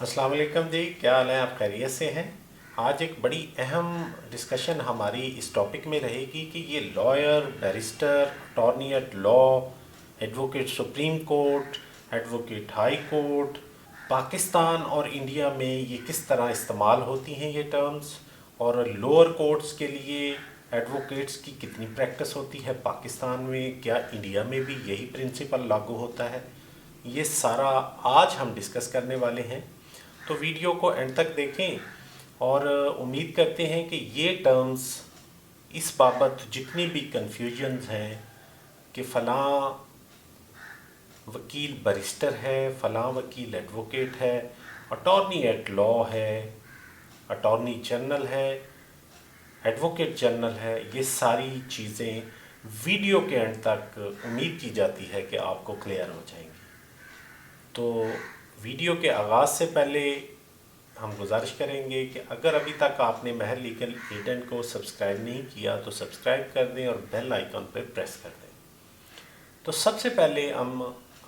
अस्सलाम वालेकुम जी, क्या हाल है? आप खैरियत से हैं? आज एक बड़ी अहम डिस्कशन हमारी इस टॉपिक में रहेगी कि ये lawyer, barrister, attorney at law, advocate supreme court, advocate high court, Pakistan और इंडिया में ये किस तरह इस्तेमाल होती हैं ये टर्म्स, और लोअर कोर्ट्स के लिए एडवोकेट्स की कितनी प्रैक्टिस होती है पाकिस्तान में, क्या इंडिया में भी यही प्रिंसिपल लागू होता है? ये सारा आज हम डिस्कस करने वाले हैं। तो वीडियो को एंड तक देखें और उम्मीद करते हैं कि ये टर्म्स इस बाबत जितनी भी कन्फ्यूजन्स हैं कि फ़लाँ वकील बैरिस्टर है, फ़लाँ वकील एडवोकेट है, अटॉर्नी एट लॉ है, अटॉर्नी जनरल है, एडवोकेट जनरल है, ये सारी चीज़ें वीडियो के एंड तक उम्मीद की जाती है कि आपको क्लियर हो जाएंगी। तो वीडियो के आगाज़ से पहले हम गुजारिश करेंगे कि अगर अभी तक आपने महर लीगल एजेंट को सब्सक्राइब नहीं किया तो सब्सक्राइब कर दें और बेल आइकन पर प्रेस कर दें। तो सबसे पहले हम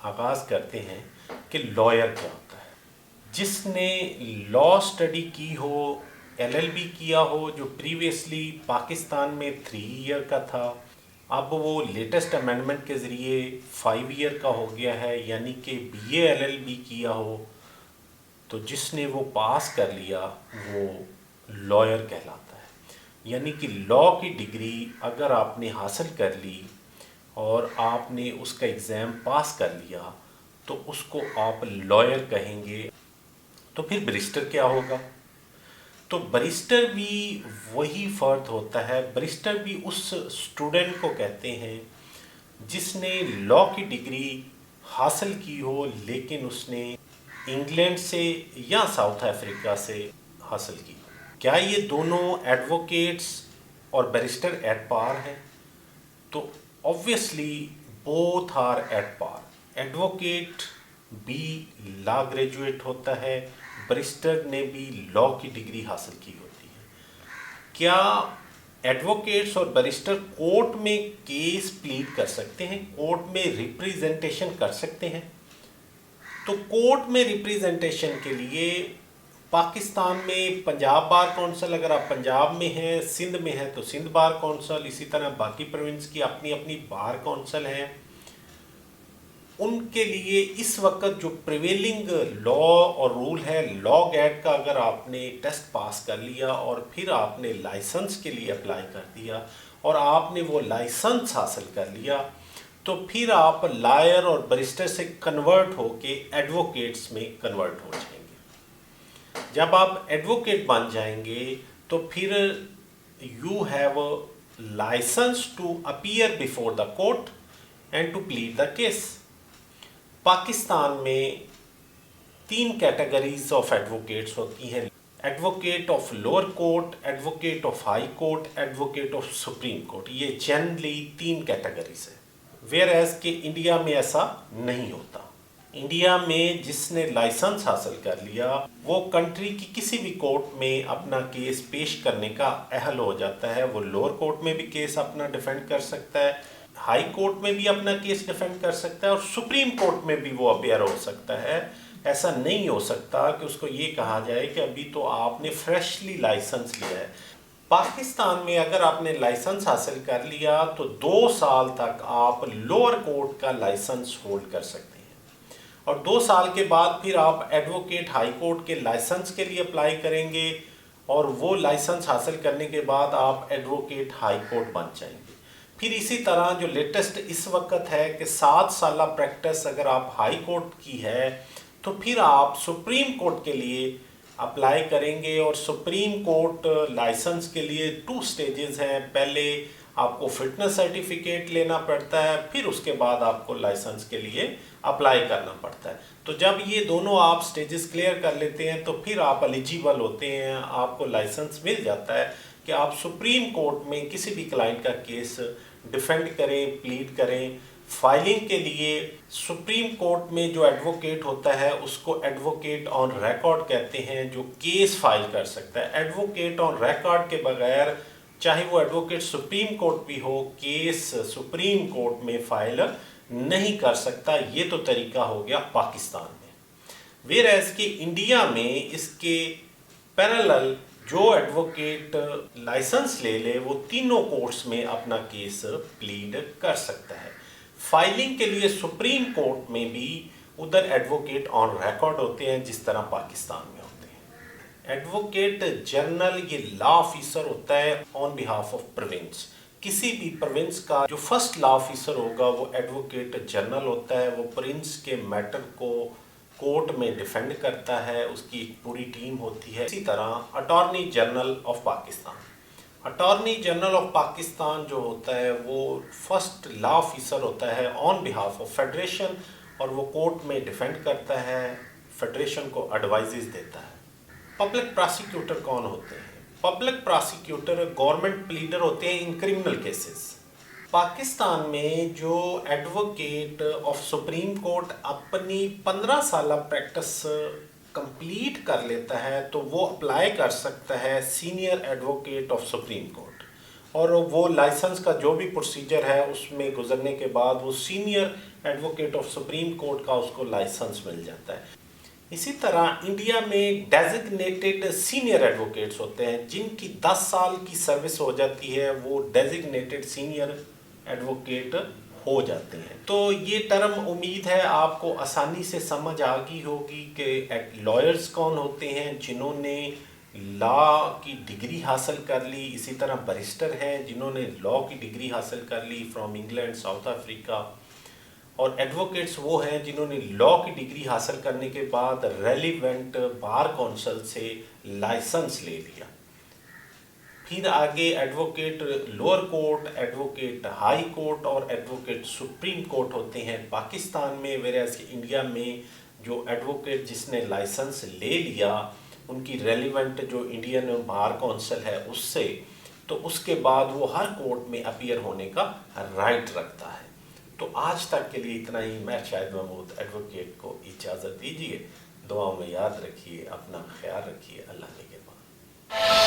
आगाज़ करते हैं कि लॉयर क्या होता है। जिसने लॉ स्टडी की हो, LLB किया हो, जो प्रीवियसली पाकिस्तान में 3 ईयर का था, अब वो लेटेस्ट अमेंडमेंट के ज़रिए 5 ईयर का हो गया है, यानी कि BA LLB किया हो, तो जिसने वो पास कर लिया वो लॉयर कहलाता है। यानी कि लॉ की डिग्री अगर आपने हासिल कर ली और आपने उसका एग्ज़ाम पास कर लिया तो उसको आप लॉयर कहेंगे। तो फिर बैरिस्टर क्या होगा? तो बैरिस्टर भी वही फ़र्द होता है। बैरिस्टर भी उस स्टूडेंट को कहते हैं जिसने लॉ की डिग्री हासिल की हो लेकिन उसने इंग्लैंड से या साउथ अफ्रीका से हासिल की। क्या ये दोनों एडवोकेट्स और बैरिस्टर एट पार हैं? तो obviously both are at par. Advocate भी लॉ ग्रेजुएट होता है, बैरिस्टर ने भी लॉ की डिग्री हासिल की होती है। क्या एडवोकेट्स और बैरिस्टर कोर्ट में केस प्लीड कर सकते हैं, कोर्ट में रिप्रेजेंटेशन कर सकते हैं? तो कोर्ट में रिप्रेजेंटेशन के लिए पाकिस्तान में पंजाब बार कौंसिल, अगर आप पंजाब में हैं, सिंध में हैं तो सिंध बार कौंसिल, इसी तरह बाकी प्रोविंस की अपनी अपनी बार कौंसिल हैं। उनके लिए इस वक्त जो प्रिवेलिंग लॉ और रूल है, लॉ गैट का अगर आपने टेस्ट पास कर लिया और फिर आपने लाइसेंस के लिए अप्लाई कर दिया और आपने वो लाइसेंस हासिल कर लिया तो फिर आप लॉयर और बैरिस्टर से कन्वर्ट होके एडवोकेट्स में कन्वर्ट हो जाएंगे। जब आप एडवोकेट बन जाएंगे तो फिर you have licence to appear before the court and to plead the case. Pakistan में 3 कैटेगरीज ऑफ एडवोकेट्स होती हैं: advocate of lower court, advocate of high court, advocate of supreme court. ये जनरली 3 कैटेगरीज है, whereas के India में ऐसा नहीं होता। इंडिया में जिसने लाइसेंस हासिल कर लिया वो कंट्री की किसी भी कोर्ट में अपना केस पेश करने का अहल हो जाता है। वो लोअर कोर्ट में भी केस अपना डिफेंड कर सकता है, हाई कोर्ट में भी अपना केस डिफेंड कर सकता है और सुप्रीम कोर्ट में भी वो अपियर हो सकता है। ऐसा नहीं हो सकता कि उसको ये कहा जाए कि अभी तो आपने फ्रेशली लाइसेंस लिया है। पाकिस्तान में अगर आपने लाइसेंस हासिल कर लिया तो 2 साल तक आप लोअर कोर्ट का लाइसेंस होल्ड कर सकते हैं और 2 साल के बाद फिर आप एडवोकेट हाई कोर्ट के लाइसेंस के लिए अप्लाई करेंगे और वो लाइसेंस हासिल करने के बाद आप एडवोकेट हाई कोर्ट बन जाएंगे। फिर इसी तरह जो लेटेस्ट इस वक्त है कि 7 साल प्रैक्टिस अगर आप हाई कोर्ट की है तो फिर आप सुप्रीम कोर्ट के लिए अप्लाई करेंगे और सुप्रीम कोर्ट लाइसेंस के लिए 2 स्टेजेस हैं। पहले आपको फिटनेस सर्टिफिकेट लेना पड़ता है, फिर उसके बाद आपको लाइसेंस के लिए अप्लाई करना पड़ता है। तो जब ये दोनों आप स्टेजेस क्लियर कर लेते हैं तो फिर आप एलिजिबल होते हैं, आपको लाइसेंस मिल जाता है कि आप सुप्रीम कोर्ट में किसी भी क्लाइंट का केस डिफेंड करें, प्लीड करें। फाइलिंग के लिए सुप्रीम कोर्ट में जो एडवोकेट होता है उसको एडवोकेट ऑन रिकॉर्ड कहते हैं, जो केस फाइल कर सकता है। एडवोकेट ऑन रिकॉर्ड के बगैर चाहे वो एडवोकेट सुप्रीम कोर्ट भी हो, केस सुप्रीम कोर्ट में फाइल नहीं कर सकता। ये तो तरीका हो गया पाकिस्तान में। ویئر ایز کہ انڈیا میں اس کے پیرالل جو ایڈوکیٹ لائسنس لے لے وہ تینوں کورٹس میں اپنا کیس پلیڈ کر سکتا ہے. فائلنگ کے لیے سپریم کورٹ میں بھی ادھر ایڈوکیٹ آن ریکارڈ ہوتے ہیں جس طرح پاکستان میں ہوتے ہیں. ایڈوکیٹ جنرل یہ لا آفیسر ہوتا ہے آن بہاف آف پروونس. کسی بھی پروونس کا جو فرسٹ لا آفیسر ہوگا وہ ایڈوکیٹ جنرل ہوتا ہے. وہ پرنس کے میٹر کو کورٹ میں ڈیفینڈ کرتا ہے، اس کی ایک پوری ٹیم ہوتی ہے. اسی طرح attorney general of Pakistan, attorney general of Pakistan جو ہوتا ہے وہ فرسٹ لا آفیسر ہوتا ہے آن بہاف آف فیڈریشن، اور وہ کورٹ میں ڈیفینڈ کرتا ہے، فیڈریشن کو ایڈوائزز دیتا ہے. پبلک پراسیکیوٹر کون ہوتے ہیں؟ پبلک پراسیکیوٹر گورنمنٹ پلیڈر ہوتے ہیں ان کرمنل کیسز. پاکستان میں جو ایڈوکیٹ آف سپریم کورٹ اپنی 15 سالہ پریکٹس کمپلیٹ کر لیتا ہے تو وہ اپلائی کر سکتا ہے senior advocate of supreme court, اور وہ لائسنس کا جو بھی پروسیجر ہے اس میں گزرنے کے بعد وہ senior advocate of supreme court کا اس کو لائسنس مل جاتا ہے. اسی طرح انڈیا میں ڈیزگنیٹڈ سینئر ایڈوکیٹس ہوتے ہیں جن کی 10 سال کی سروس ہو جاتی ہے، وہ ڈیزگنیٹڈ سینئر ایڈوکیٹ ہو جاتے ہیں. تو یہ ٹرم امید ہے آپ کو آسانی سے سمجھ آ گئی ہوگی کہ لائرز کون ہوتے ہیں جنہوں نے لا کی ڈگری حاصل کر لی. اسی طرح بیرسٹر ہیں جنہوں نے لا کی ڈگری حاصل کر لی فرام انگلینڈ، ساؤتھ افریقہ. اور ایڈوکیٹس وہ ہیں جنہوں نے لا کی ڈگری حاصل کرنے کے بعد ریلیونٹ بار کونسل سے لائسنس لے لیا. پھر آگے advocate lower court, advocate high court اور ایڈوکیٹ سپریم کورٹ ہوتے ہیں پاکستان میں. ویئرز انڈیا میں جو ایڈوکیٹ جس نے لائسنس لے لیا ان کی ریلیونٹ جو انڈین بار کونسل ہے اس سے، تو اس کے بعد وہ ہر کورٹ میں اپیئر ہونے کا رائٹ رکھتا ہے. تو آج تک کے لیے اتنا ہی. میں شاہد محمود ایڈوکیٹ کو اجازت دیجیے. دعاؤں میں یاد رکھیے، اپنا خیال رکھیے. اللہ نگہبان.